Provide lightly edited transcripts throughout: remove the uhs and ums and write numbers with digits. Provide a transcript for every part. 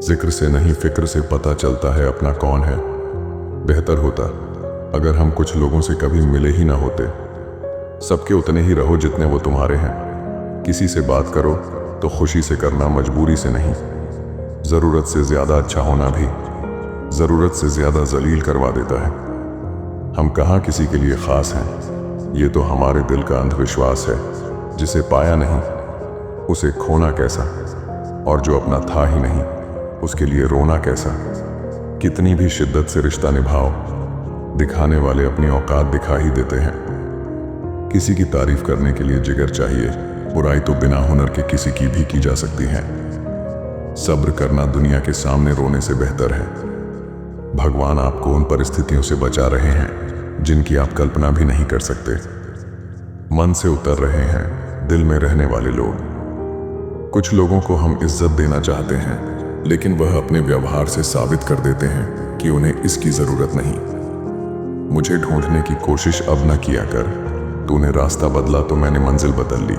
जिक्र से नहीं फिक्र से पता चलता है अपना कौन है। बेहतर होता अगर हम कुछ लोगों से कभी मिले ही ना होते। सबके उतने ही रहो जितने वो तुम्हारे हैं। किसी से बात करो तो खुशी से करना, मजबूरी से नहीं। ज़रूरत से ज़्यादा अच्छा होना भी ज़रूरत से ज़्यादा जलील करवा देता है। हम कहाँ किसी के लिए ख़ास हैं, ये तो हमारे दिल का अंधविश्वास है। जिसे पाया नहीं उसे खोना कैसा, और जो अपना था ही नहीं उसके लिए रोना कैसा। कितनी भी शिद्दत से रिश्ता निभाओ, दिखाने वाले अपनी औकात दिखा ही देते हैं। किसी की तारीफ करने के लिए जिगर चाहिए, बुराई तो बिना हुनर के किसी की भी की जा सकती है। सब्र करना दुनिया के सामने रोने से बेहतर है। भगवान आपको उन परिस्थितियों से बचा रहे हैं जिनकी आप कल्पना भी नहीं कर सकते। मन से उतर रहे हैं दिल में रहने वाले लोग। कुछ लोगों को हम इज्जत देना चाहते हैं, लेकिन वह अपने व्यवहार से साबित कर देते हैं कि उन्हें इसकी जरूरत नहीं। मुझे ढूंढने की कोशिश अब न किया कर, तूने रास्ता बदला तो मैंने मंजिल बदल ली।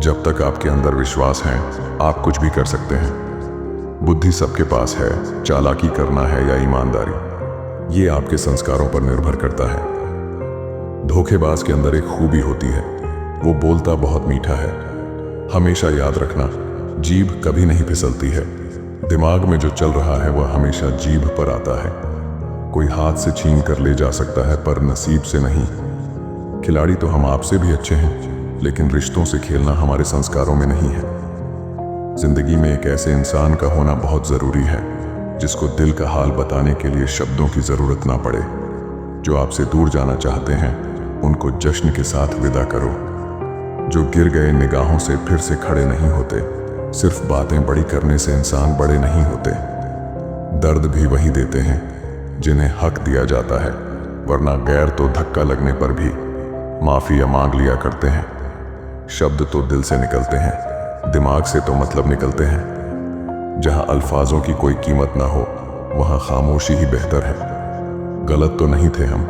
जब तक आपके अंदर विश्वास है आप कुछ भी कर सकते हैं। बुद्धि सबके पास है, चालाकी करना है या ईमानदारी, ये आपके संस्कारों पर निर्भर करता है। धोखेबाज के अंदर एक खूबी होती है, वो बोलता बहुत मीठा है। हमेशा याद रखना, जीभ कभी नहीं फिसलती है। दिमाग में जो चल रहा है वह हमेशा जीभ पर आता है। कोई हाथ से छीन कर ले जा सकता है पर नसीब से नहीं। खिलाड़ी तो हम आपसे भी अच्छे हैं, लेकिन रिश्तों से खेलना हमारे संस्कारों में नहीं है। जिंदगी में एक ऐसे इंसान का होना बहुत जरूरी है जिसको दिल का हाल बताने के लिए शब्दों की जरूरत ना पड़े। जो आपसे दूर जाना चाहते हैं उनको जश्न के साथ विदा करो। जो गिर गए निगाहों से फिर से खड़े नहीं होते। सिर्फ बातें बड़ी करने से इंसान बड़े नहीं होते। दर्द भी वही देते हैं जिन्हें हक दिया जाता है, वरना गैर तो धक्का लगने पर भी माफिया मांग लिया करते हैं। शब्द तो दिल से निकलते हैं, दिमाग से तो मतलब निकलते हैं। जहां अल्फाजों की कोई कीमत ना हो वहां खामोशी ही बेहतर है। गलत तो नहीं थे हम,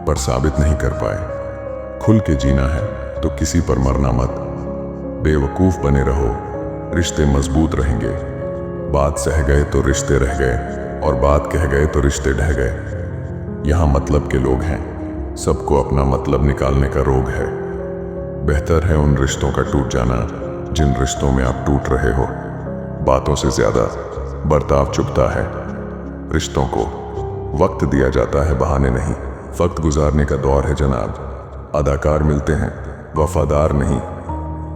पर साबित नहीं कर पाए। खुल के जीना है तो किसी पर मरना मत। बेवकूफ बने रहो, रिश्ते मजबूत रहेंगे। बात सह गए तो रिश्ते रह गए, और बात कह गए तो रिश्ते ढह गए। यहाँ मतलब के लोग हैं, सबको अपना मतलब निकालने का रोग है। बेहतर है उन रिश्तों का टूट जाना जिन रिश्तों में आप टूट रहे हो। बातों से ज्यादा बर्ताव चुभता है। रिश्तों को वक्त दिया जाता है, बहाने नहीं। वक्त गुजारने का दौर है जनाब। अदाकार मिलते हैं, वफादार नहीं।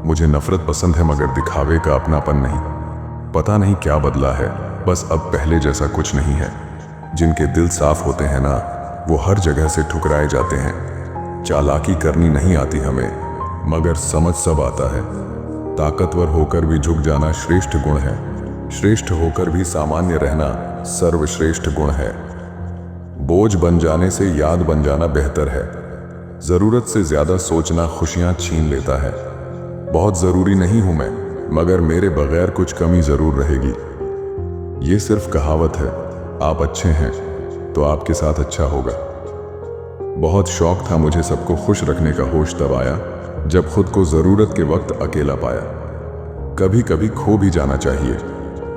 मुझे नफरत पसंद है मगर दिखावे का अपनापन नहीं। पता नहीं क्या बदला है, बस अब पहले जैसा कुछ नहीं है। जिनके दिल साफ होते हैं ना, वो हर जगह से ठुकराए जाते हैं। चालाकी करनी नहीं आती हमें, मगर समझ सब आता है। ताकतवर होकर भी झुक जाना श्रेष्ठ गुण है। श्रेष्ठ होकर भी सामान्य रहना सर्वश्रेष्ठ गुण है। बोझ बन जाने से याद बन जाना बेहतर है। जरूरत से ज्यादा सोचना खुशियां छीन लेता है। बहुत जरूरी नहीं हूं मैं, मगर मेरे बगैर कुछ कमी जरूर रहेगी। ये सिर्फ कहावत है। आप अच्छे हैं तो आपके साथ अच्छा होगा। बहुत शौक था मुझे सबको खुश रखने का, होश तब आया जब खुद को जरूरत के वक्त अकेला पाया। कभी कभी खो भी जाना चाहिए,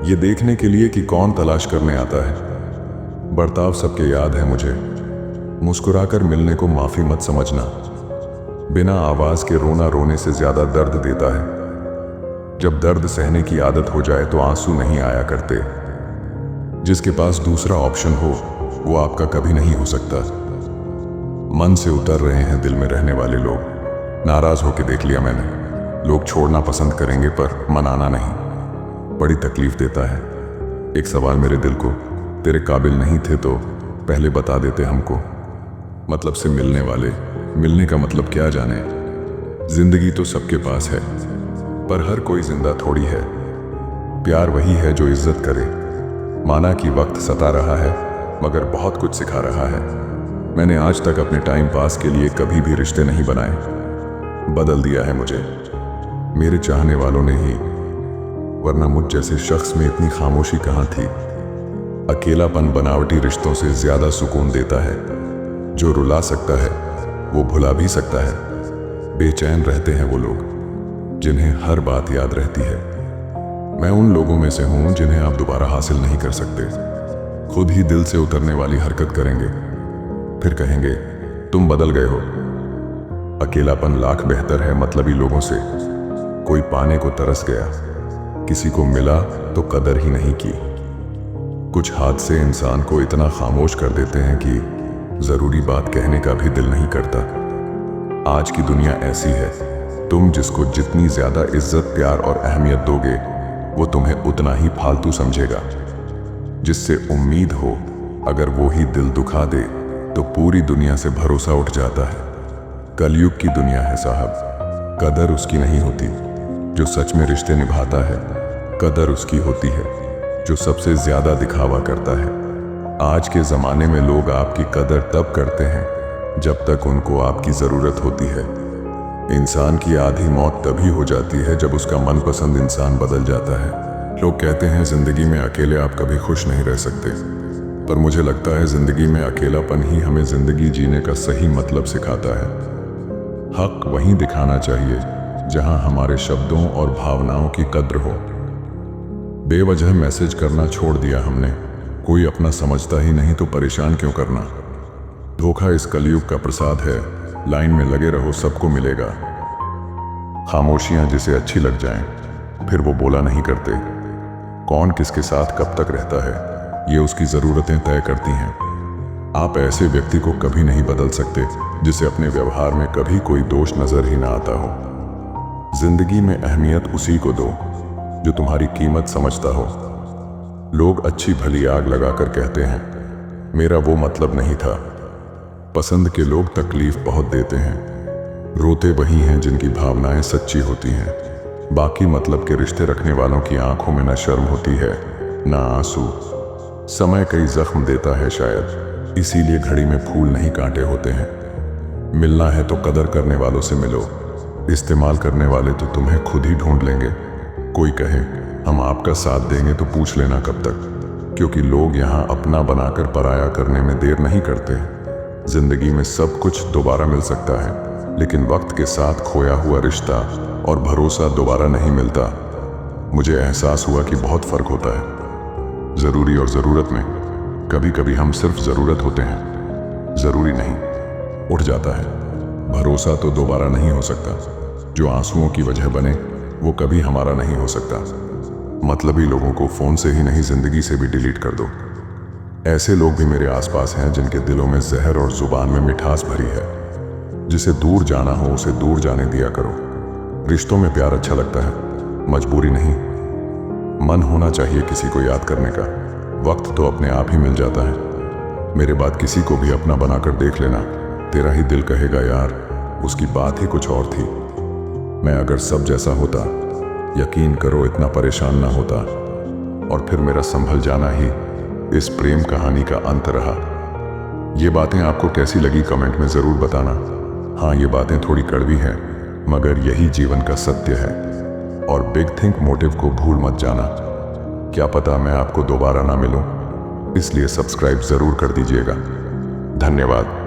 ये देखने के लिए कि कौन तलाश करने आता है। बर्ताव सबके याद है मुझे। मुस्कुराकर मिलने को माफी मत समझना। बिना आवाज के रोना रोने से ज्यादा दर्द देता है। जब दर्द सहने की आदत हो जाए तो आंसू नहीं आया करते। जिसके पास दूसरा ऑप्शन हो वो आपका कभी नहीं हो सकता। मन से उतर रहे हैं दिल में रहने वाले लोग। नाराज होके देख लिया मैंने। लोग छोड़ना पसंद करेंगे पर मनाना नहीं। बड़ी तकलीफ देता है। एक सवाल मेरे दिल को, तेरे काबिल नहीं थे तो पहले बता देते हमको। मतलब से मिलने वाले, मिलने का मतलब क्या जाने। जिंदगी तो सबके पास है, पर हर कोई जिंदा थोड़ी है। प्यार वही है जो इज्जत करे। माना कि वक्त सता रहा है, मगर बहुत कुछ सिखा रहा है। मैंने आज तक अपने टाइम पास के लिए कभी भी रिश्ते नहीं बनाए। बदल दिया है मुझे मेरे चाहने वालों ने ही, वरना मुझ जैसे शख्स में इतनी खामोशी कहाँ थी। अकेलापन बनावटी रिश्तों से ज्यादा सुकून देता है। जो रुला सकता है वो भुला भी सकता है। बेचैन रहते हैं वो लोग जिन्हें हर बात याद रहती है। मैं उन लोगों में से हूं जिन्हें आप दोबारा हासिल नहीं कर सकते। खुद ही दिल से उतरने वाली हरकत करेंगे, फिर कहेंगे तुम बदल गए हो। अकेलापन लाख बेहतर है मतलबी लोगों से। कोई पाने को तरस गया, किसी को मिला तो कदर ही नहीं की। कुछ हादसे इंसान को इतना खामोश कर देते हैं कि जरूरी बात कहने का भी दिल नहीं करता। आज की दुनिया ऐसी है, तुम जिसको जितनी ज्यादा इज्जत, प्यार और अहमियत दोगे, वो तुम्हें उतना ही फालतू समझेगा। जिससे उम्मीद हो, अगर वो ही दिल दुखा दे तो पूरी दुनिया से भरोसा उठ जाता है। कलयुग की दुनिया है साहब। कदर उसकी नहीं होती जो सच में रिश्ते निभाता है, कदर उसकी होती है जो सबसे ज्यादा दिखावा करता है। आज के जमाने में लोग आपकी कदर तब करते हैं जब तक उनको आपकी जरूरत होती है। इंसान की आधी मौत तभी हो जाती है जब उसका मनपसंद इंसान बदल जाता है। लोग कहते हैं जिंदगी में अकेले आप कभी खुश नहीं रह सकते, पर मुझे लगता है जिंदगी में अकेलापन ही हमें जिंदगी जीने का सही मतलब सिखाता है। हक वहीं दिखाना चाहिए जहां हमारे शब्दों और भावनाओं की कद्र हो। बेवजह मैसेज करना छोड़ दिया हमने। कोई अपना समझता ही नहीं तो परेशान क्यों करना। धोखा इस कलयुग का प्रसाद है। लाइन में लगे रहो, सबको मिलेगा। खामोशियां जिसे अच्छी लग जाएं, फिर वो बोला नहीं करते। कौन किसके साथ कब तक रहता है, ये उसकी जरूरतें तय करती हैं। आप ऐसे व्यक्ति को कभी नहीं बदल सकते जिसे अपने व्यवहार में कभी कोई दोष नजर ही ना आता हो। जिंदगी में अहमियत उसी को दो जो तुम्हारी कीमत समझता हो। लोग अच्छी भली आग लगाकर कहते हैं मेरा वो मतलब नहीं था। पसंद के लोग तकलीफ बहुत देते हैं। रोते वही हैं जिनकी भावनाएं सच्ची होती हैं। बाकी मतलब के रिश्ते रखने वालों की आंखों में न शर्म होती है न आंसू। समय कई जख्म देता है शायद, इसीलिए घड़ी में फूल नहीं कांटे होते हैं। मिलना है तो कदर करने वालों से मिलो, इस्तेमाल करने वाले तो तुम्हें खुद ही ढूंढ लेंगे। कोई कहे हम आपका साथ देंगे तो पूछ लेना कब तक, क्योंकि लोग यहाँ अपना बनाकर पराया करने में देर नहीं करते। जिंदगी में सब कुछ दोबारा मिल सकता है, लेकिन वक्त के साथ खोया हुआ रिश्ता और भरोसा दोबारा नहीं मिलता। मुझे एहसास हुआ कि बहुत फर्क होता है जरूरी और ज़रूरत में। कभी कभी हम सिर्फ ज़रूरत होते हैं, ज़रूरी नहीं। उठ जाता है। भरोसा तो दोबारा नहीं हो सकता। जो आंसुओं की वजह बने वो कभी हमारा नहीं हो सकता। मतलबी लोगों को फ़ोन से ही नहीं, ज़िंदगी से भी डिलीट कर दो। ऐसे लोग भी मेरे आसपास हैं जिनके दिलों में जहर और ज़ुबान में मिठास भरी है। जिसे दूर जाना हो उसे दूर जाने दिया करो। रिश्तों में प्यार अच्छा लगता है, मजबूरी नहीं। मन होना चाहिए किसी को याद करने का। वक्त तो अपने आप ही मिल जाता है। मेरे बाद किसी को भी अपना बनाकर देख लेना, तेरा ही दिल कहेगा यार उसकी बात ही कुछ और थी। मैं अगर सब जैसा होता, यकीन करो इतना परेशान ना होता। और फिर मेरा संभल जाना ही इस प्रेम कहानी का अंत रहा। ये बातें आपको कैसी लगी कमेंट में ज़रूर बताना। हाँ, ये बातें थोड़ी कड़वी हैं, मगर यही जीवन का सत्य है। और बिग थिंक मोटिव को भूल मत जाना। क्या पता मैं आपको दोबारा ना मिलूं, इसलिए सब्सक्राइब ज़रूर कर दीजिएगा। धन्यवाद।